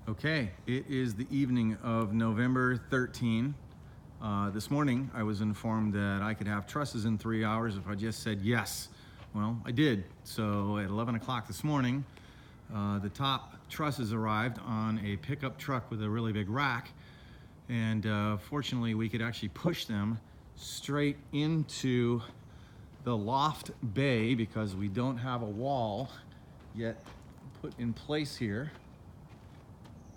Okay, it is the evening of November 13. This morning I was informed that I could have trusses in 3 hours if I just said yes. Well, I did. So at 11 o'clock this morning, the top trusses arrived on a pickup truck with a really big rack. And fortunately, we could actually push them straight into the loft bay because we don't have a wall yet put in place here.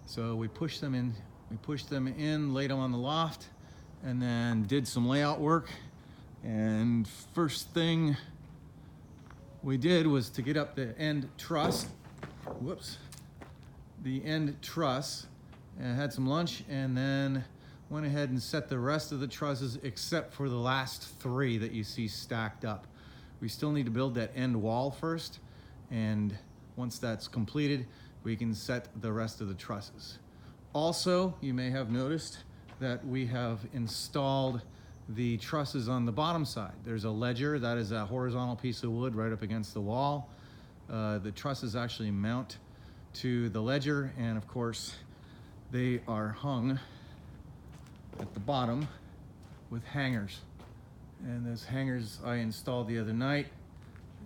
So we pushed them in, laid them on the loft, and then did some layout work. And first thing we did was to get up the end truss, and had some lunch, and then went ahead and set the rest of the trusses except for the last three that you see stacked up. We still need to build that end wall first, and once that's completed, we can set the rest of the trusses. Also, you may have noticed that we have installed the trusses on the bottom side. There's a ledger, that is a horizontal piece of wood right up against the wall. The trusses actually mount to the ledger, and of course, they are hung at the bottom with hangers. And those hangers I installed the other night,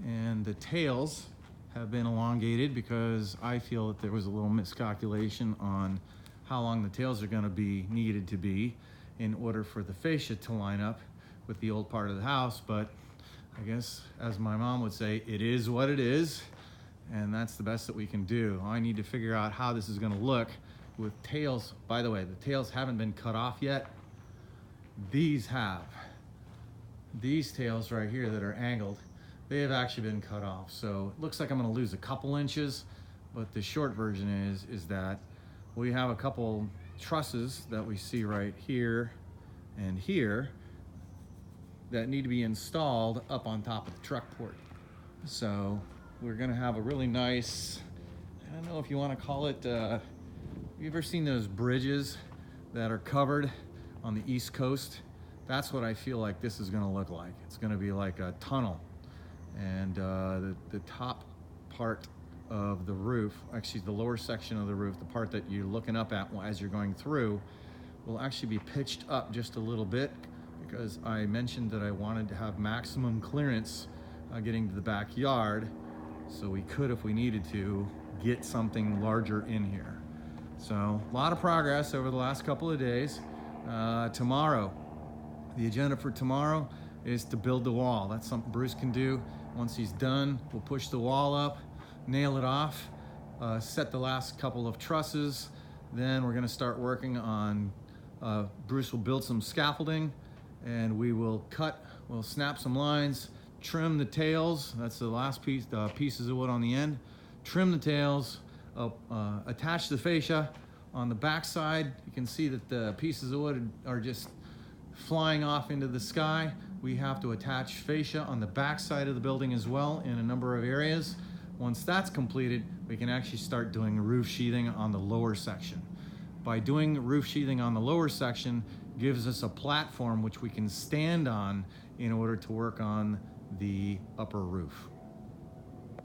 and the tails have been elongated because I feel that there was a little miscalculation on how long the tails are going to be needed to be in order for the fascia to line up with the old part of the house. But I guess, as my mom would say, it is what it is, and that's the best that we can do. I need to figure out how this is going to look with tails. By the way, the tails haven't been cut off yet. These have. These tails right here that are angled, they have actually been cut off. So it looks like I'm going to lose a couple inches, but the short version is that we have a couple trusses that we see right here and here that need to be installed up on top of the truck port. So we're going to have a really nice, I don't know if you want to call it, have you ever seen those bridges that are covered on the East Coast? That's what I feel like this is going to look like. It's going to be like a tunnel. And the top part of the roof, actually the lower section of the roof, the part that you're looking up at as you're going through, will actually be pitched up just a little bit because I mentioned that I wanted to have maximum clearance getting to the backyard, so we could, if we needed to, get something larger in here. So a lot of progress over the last couple of days. Tomorrow, the agenda for tomorrow is to build the wall. That's something Bruce can do. Once he's done, we'll push the wall up, nail it off, set the last couple of trusses. Then we're gonna start working on, Bruce will build some scaffolding, and we will we'll snap some lines, trim the tails. That's the last piece, the pieces of wood on the end. Trim the tails, attach the fascia. On the back side, you can see that the pieces of wood are just flying off into the sky. We have to attach fascia on the back side of the building as well in a number of areas. Once that's completed, we can actually start doing roof sheathing on the lower section. By doing roof sheathing on the lower section gives us a platform which we can stand on in order to work on the upper roof.